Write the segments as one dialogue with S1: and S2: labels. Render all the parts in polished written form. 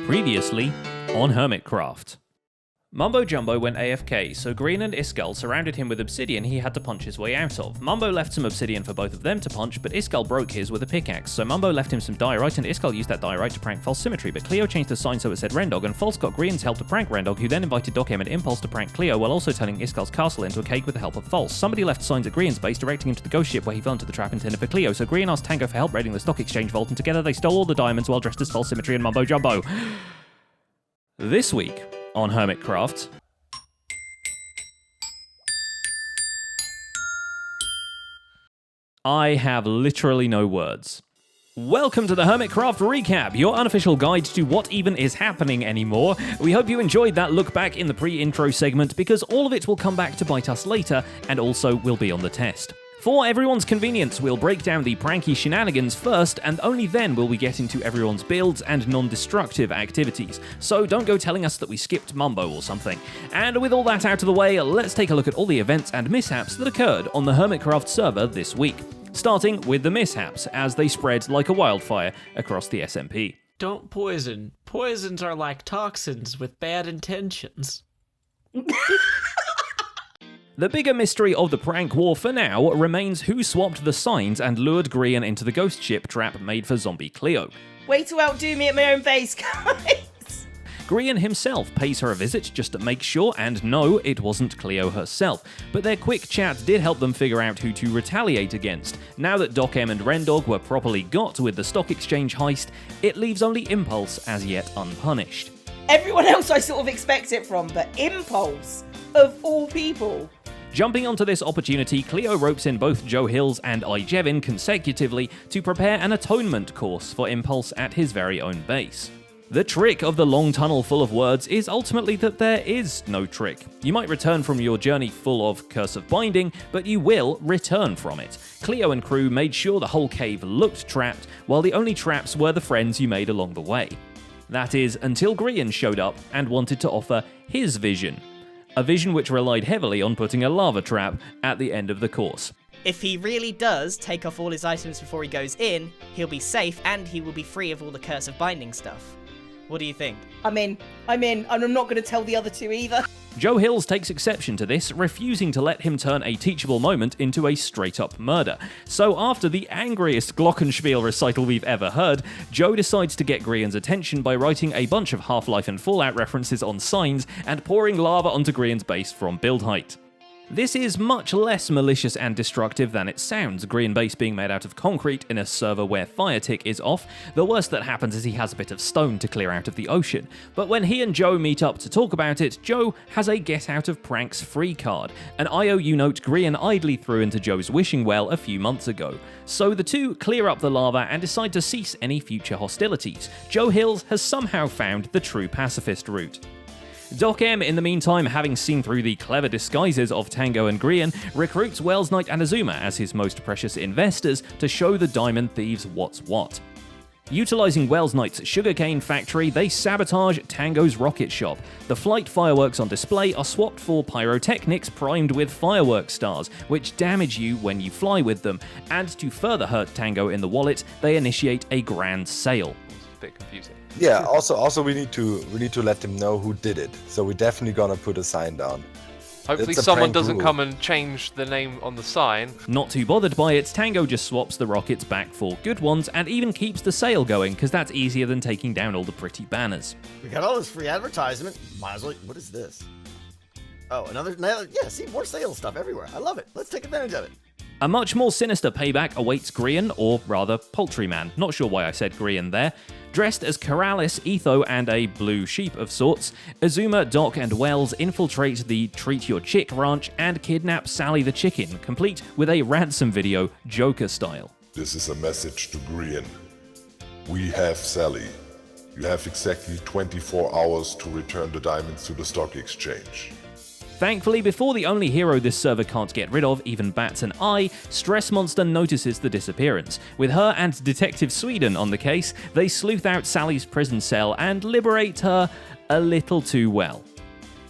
S1: Previously on Hermitcraft. Mumbo Jumbo went AFK, so Grian and Iskall surrounded him with obsidian he had to punch his way out of. Mumbo left some obsidian for both of them to punch, but Iskall broke his with a pickaxe, so Mumbo left him some diorite and Iskall used that diorite to prank False Symmetry, but Cleo changed the sign so it said Rendog, and False got Grian's help to prank Rendog, who then invited Docem and Impulse to prank Cleo while also turning Iskall's castle into a cake with the help of False. Somebody left signs at Grian's base directing him to the ghost ship where he fell into the trap intended for Cleo, so Grian asked Tango for help raiding the stock exchange vault, and together they stole all the diamonds while dressed as False Symmetry and Mumbo Jumbo. This week on Hermitcraft... I have literally no words. Welcome to the Hermitcraft Recap, your unofficial guide to what even is happening anymore. We hope you enjoyed that look back in the pre-intro segment, because all of it will come back to bite us later, and also will be on the test. For everyone's convenience, we'll break down the pranky shenanigans first, and only then will we get into everyone's builds and non-destructive activities. So don't go telling us that we skipped Mumbo or something. And with all that out of the way, let's take a look at all the events and mishaps that occurred on the Hermitcraft server this week. Starting with the mishaps, as they spread like a wildfire across the SMP.
S2: Don't poison. Poisons are like toxins with bad intentions.
S1: The bigger mystery of the prank war for now remains who swapped the signs and lured Grian into the ghost ship trap made for zombie Cleo.
S3: Way to outdo me at my own base, guys!
S1: Grian himself pays her a visit just to make sure, and no, it wasn't Cleo herself. But their quick chat did help them figure out who to retaliate against. Now that Docem and Rendog were properly got with the stock exchange heist, it leaves only Impulse as yet unpunished.
S3: Everyone else I sort of expect it from, but Impulse, of all people.
S1: Jumping onto this opportunity, Cleo ropes in both Joe Hills and Ijevin consecutively to prepare an atonement course for Impulse at his very own base. The trick of the long tunnel full of words is ultimately that there is no trick. You might return from your journey full of Curse of Binding, but you will return from it. Cleo and crew made sure the whole cave looked trapped, while the only traps were the friends you made along the way. That is, until Grian showed up and wanted to offer his vision. A vision which relied heavily on putting a lava trap at the end of the course.
S4: If he really does take off all his items before he goes in, he'll be safe and he will be free of all the Curse of Binding stuff. What do you think?
S3: I'm in, and I'm not going to tell the other two either.
S1: Joe Hills takes exception to this, refusing to let him turn a teachable moment into a straight-up murder. So after the angriest Glockenspiel recital we've ever heard, Joe decides to get Grian's attention by writing a bunch of Half-Life and Fallout references on signs and pouring lava onto Grian's base from build height. This is much less malicious and destructive than it sounds, Grian base being made out of concrete in a server where fire tick is off. The worst that happens is he has a bit of stone to clear out of the ocean. But when he and Joe meet up to talk about it, Joe has a get out of pranks free card, an IOU note Grian idly threw into Joe's wishing well a few months ago. So the two clear up the lava and decide to cease any future hostilities. Joe Hills has somehow found the true pacifist route. Docem, in the meantime, having seen through the clever disguises of Tango and Grian, recruits Wells Knight and Azuma as his most precious investors to show the diamond thieves what's what. Utilizing Wells Knight's sugarcane factory, they sabotage Tango's rocket shop. The flight fireworks on display are swapped for pyrotechnics primed with firework stars, which damage you when you fly with them, and to further hurt Tango in the wallet, they initiate a grand sale.
S5: It's a bit confusing.
S6: Yeah, also we need to let them know who did it. So we're definitely gonna put a sign down.
S5: Hopefully
S6: It's a
S5: someone
S6: prank
S5: doesn't
S6: rule.
S5: come and change the name on the sign.
S1: Not too bothered by it, Tango just swaps the rockets back for good ones and even keeps the sale going, because that's easier than taking down all the pretty banners.
S7: We got all this free advertisement. Might as well. What is this? Oh, another. Yeah, see, more sales stuff everywhere. I love it. Let's take advantage of it.
S1: A much more sinister payback awaits Grian, or rather, Poultryman. Not sure why I said Grian there. Dressed as Corrales, Etho, and a blue sheep of sorts, Azuma, Doc, and Wells infiltrate the Treat Your Chick ranch and kidnap Sally the chicken, complete with a ransom video, Joker style.
S8: This is a message to Grian. We have Sally. You have exactly 24 hours to return the diamonds to the stock exchange.
S1: Thankfully, before the only hero this server can't get rid of even bats an eye, Stress Monster notices the disappearance. With her and Detective Sweden on the case, they sleuth out Sally's prison cell and liberate her a little too well.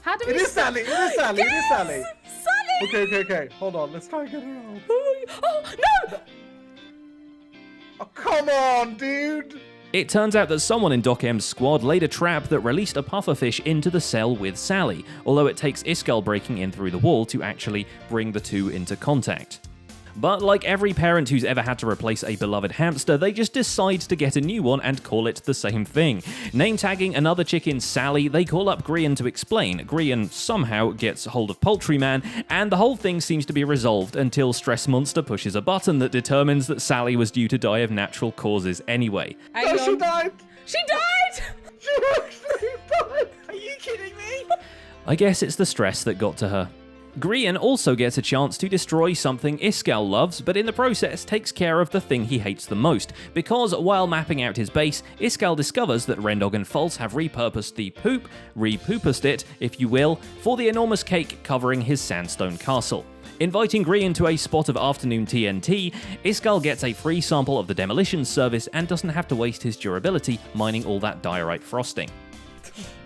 S9: How do we
S7: It is Sally. It is Sally. It is Sally.
S9: Sally!
S7: Okay. Hold on. Let's try and get her out.
S9: Oh, no!
S7: Oh, come on, dude.
S1: It turns out that someone in Doc M's squad laid a trap that released a pufferfish into the cell with Sally, although it takes Iskall breaking in through the wall to actually bring the two into contact. But like every parent who's ever had to replace a beloved hamster, they just decide to get a new one and call it the same thing. Name tagging another chicken Sally, they call up Grian to explain. Grian somehow gets hold of Poultry Man, and the whole thing seems to be resolved until Stress Monster pushes a button that determines that Sally was due to die of natural causes anyway.
S9: She died! She died!
S7: She actually died! Are you kidding me?
S1: I guess it's the stress that got to her. Grian also gets a chance to destroy something Iskall loves, but in the process takes care of the thing he hates the most, because while mapping out his base, Iskall discovers that Rendog and False have repurposed the poop, repoopused it, if you will, for the enormous cake covering his sandstone castle. Inviting Grian to a spot of afternoon TNT, Iskall gets a free sample of the demolition service and doesn't have to waste his durability mining all that diorite frosting.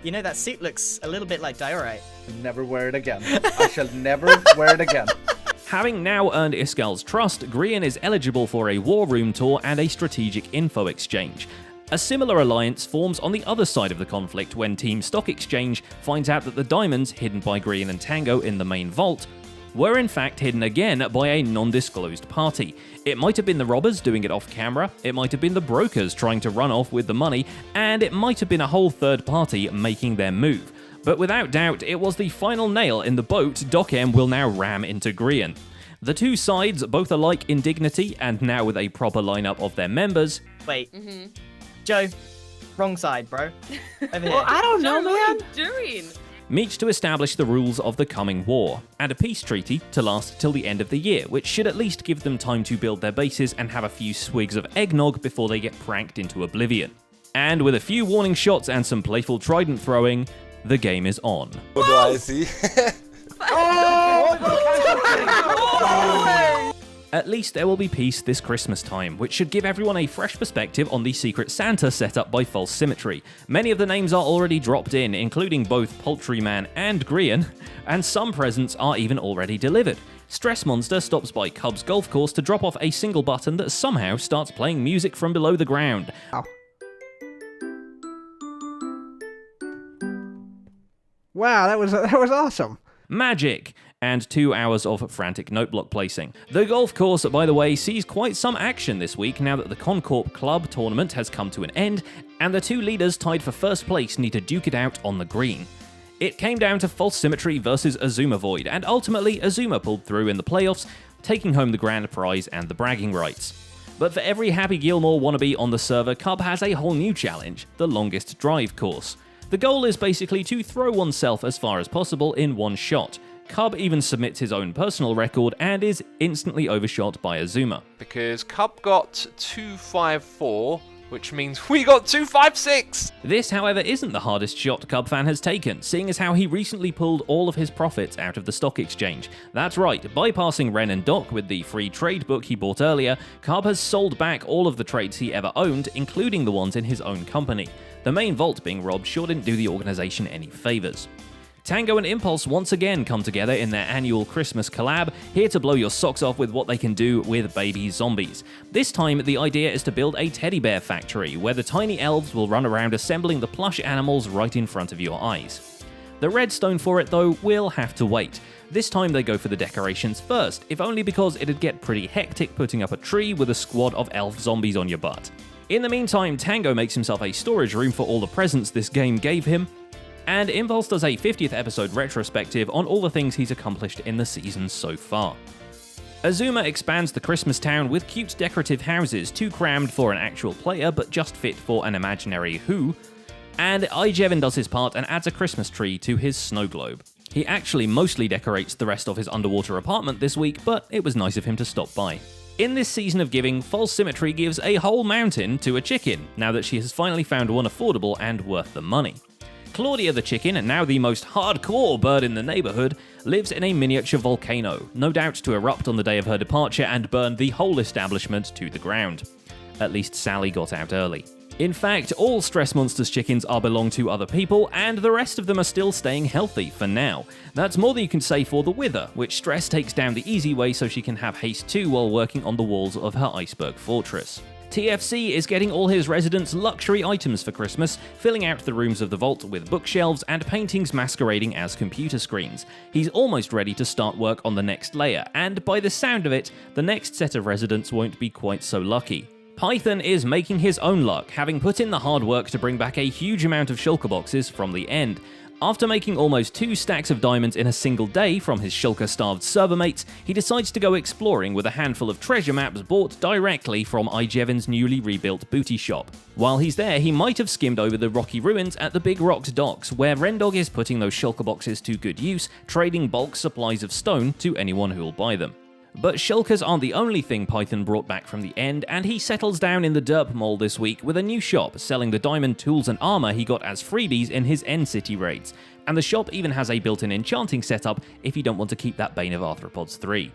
S4: You know, that suit looks a little bit like diorite.
S9: Never wear it again. I shall never wear it again.
S1: Having now earned Iskall's trust, Grian is eligible for a war room tour and a strategic info exchange. A similar alliance forms on the other side of the conflict when Team Stock Exchange finds out that the diamonds hidden by Grian and Tango in the main vault were in fact hidden again by a non-disclosed party. It might have been the robbers doing it off camera, it might have been the brokers trying to run off with the money, and it might have been a whole third party making their move. But without doubt, it was the final nail in the boat Doc M will now ram into Grian. The two sides, both alike in dignity and now with a proper lineup of their members.
S4: Wait. Joe, wrong side, bro. Over here.
S2: Well, I don't know,
S9: What
S2: man.
S9: are you doing?
S1: Meet to establish the rules of the coming war, and a peace treaty to last till the end of the year, which should at least give them time to build their bases and have a few swigs of eggnog before they get pranked into oblivion. And with a few warning shots and some playful trident throwing, the game is on.
S6: What do I see?
S1: At least there will be peace this Christmas time, which should give everyone a fresh perspective on the Secret Santa set up by False Symmetry. Many of the names are already dropped in, including both Poultry Man and Grian, and some presents are even already delivered. Stress Monster stops by Cub's golf course to drop off a single button that somehow starts playing music from below the ground.
S10: Wow, that was awesome.
S1: Magic! And 2 hours of frantic note block placing. The golf course, by the way, sees quite some action this week now that the Concorp Club tournament has come to an end, and the two leaders tied for first place need to duke it out on the green. It came down to False Symmetry versus Azuma Void, and ultimately Azuma pulled through in the playoffs, taking home the grand prize and the bragging rights. But for every Happy Gilmore wannabe on the server, Cub has a whole new challenge, the longest drive course. The goal is basically to throw oneself as far as possible in one shot. Cub even submits his own personal record and is instantly overshot by Azuma.
S5: Because Cub got 254, which means we got 256!
S1: This, however, isn't the hardest shot Cub fan has taken, seeing as how he recently pulled all of his profits out of the stock exchange. That's right, bypassing Ren and Doc with the free trade book he bought earlier, Cub has sold back all of the trades he ever owned, including the ones in his own company. The main vault being robbed sure didn't do the organization any favors. Tango and Impulse once again come together in their annual Christmas collab, here to blow your socks off with what they can do with baby zombies. This time, the idea is to build a teddy bear factory, where the tiny elves will run around assembling the plush animals right in front of your eyes. The redstone for it, though, will have to wait. This time they go for the decorations first, if only because it'd get pretty hectic putting up a tree with a squad of elf zombies on your butt. In the meantime, Tango makes himself a storage room for all the presents this game gave him, and Impulse does a 50th episode retrospective on all the things he's accomplished in the season so far. Azuma expands the Christmas town with cute decorative houses, too crammed for an actual player but just fit for an imaginary who, and Ijevin does his part and adds a Christmas tree to his snow globe. He actually mostly decorates the rest of his underwater apartment this week, but it was nice of him to stop by. In this season of giving, False Symmetry gives a whole mountain to a chicken, now that she has finally found one affordable and worth the money. Claudia the chicken, now the most hardcore bird in the neighborhood, lives in a miniature volcano, no doubt to erupt on the day of her departure and burn the whole establishment to the ground. At least Sally got out early. In fact, all Stress Monster's chickens are belong to other people, and the rest of them are still staying healthy for now. That's more than you can say for the Wither, which Stress takes down the easy way so she can have haste too while working on the walls of her iceberg fortress. TFC is getting all his residents luxury items for Christmas, filling out the rooms of the vault with bookshelves and paintings masquerading as computer screens. He's almost ready to start work on the next layer, and by the sound of it, the next set of residents won't be quite so lucky. Python is making his own luck, having put in the hard work to bring back a huge amount of shulker boxes from the end. After making almost 2 stacks of diamonds in a single day from his shulker-starved server mates, he decides to go exploring with a handful of treasure maps bought directly from Ijevin's newly rebuilt booty shop. While he's there, he might have skimmed over the rocky ruins at the Big Rocked Docks, where Rendog is putting those shulker boxes to good use, trading bulk supplies of stone to anyone who'll buy them. But shulkers aren't the only thing Python brought back from the end, and he settles down in the Derp Mall this week with a new shop selling the diamond tools and armor he got as freebies in his End City raids. And the shop even has a built-in enchanting setup if you don't want to keep that Bane of Arthropods 3.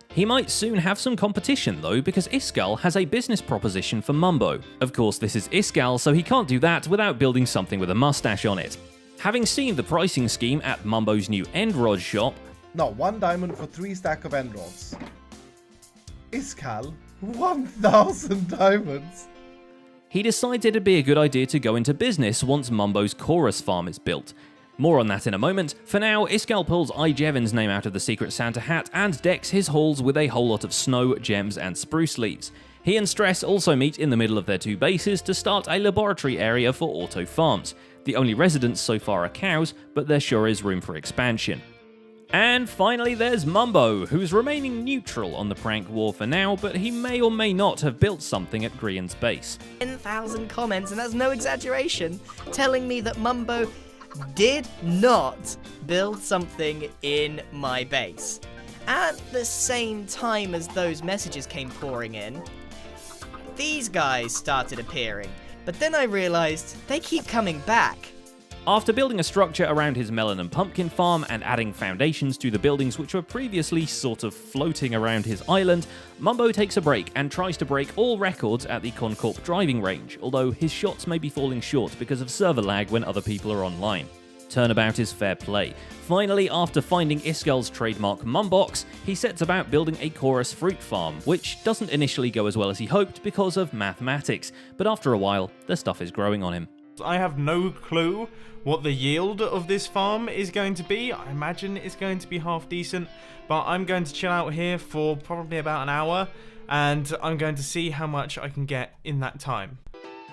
S1: He might soon have some competition though, because Iskall has a business proposition for Mumbo. Of course, this is Iskall, so he can't do that without building something with a mustache on it. Having seen the pricing scheme at Mumbo's new End Rod shop,
S9: No, 1 diamond for 3 stack of end rods. Iskall, 1,000 diamonds.
S1: he decides it'd be a good idea to go into business once Mumbo's chorus farm is built. More on that in a moment. For now, Iskall pulls Ijevin's name out of the Secret Santa hat and decks his halls with a whole lot of snow, gems, and spruce leaves. He and Stress also meet in the middle of their 2 bases to start a laboratory area for auto farms. The only residents so far are cows, but there sure is room for expansion. And finally there's Mumbo, who's remaining neutral on the prank war for now, but he may or may not have built something at Grian's base.
S4: 10,000 comments, and that's no exaggeration, telling me that Mumbo did not build something in my base. At the same time as those messages came pouring in, these guys started appearing, but then I realized they keep coming back.
S1: After building a structure around his melon and pumpkin farm and adding foundations to the buildings which were previously sort of floating around his island, Mumbo takes a break and tries to break all records at the Concorp driving range, although his shots may be falling short because of server lag when other people are online. Turnabout is fair play. Finally, after finding Iskall's trademark Mumbox, he sets about building a chorus fruit farm, which doesn't initially go as well as he hoped because of mathematics, but after a while, the stuff is growing on him.
S11: I have no clue what the yield of this farm is going to be. I imagine it's going to be half decent, but I'm going to chill out here for probably about an hour, and I'm going to see how much I can get in that time.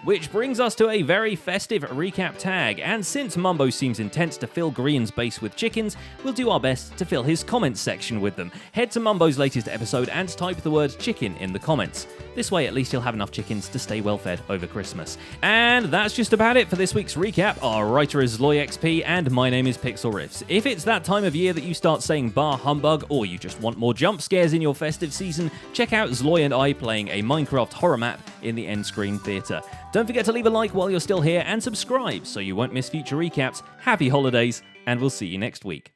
S1: Which brings us to a very festive recap tag, and since Mumbo seems intent to fill Grian's base with chickens, we'll do our best to fill his comments section with them. Head to Mumbo's latest episode and type the word chicken in the comments. This way at least he'll have enough chickens to stay well fed over Christmas. And that's just about it for this week's recap. Our writer is LoyXP and my name is Pixel Riffs. If it's that time of year that you start saying bah humbug, or you just want more jump scares in your festive season, check out Zloy and I playing a Minecraft horror map in the End Screen Theatre. Don't forget to leave a like while you're still here and subscribe so you won't miss future recaps. Happy holidays, and we'll see you next week.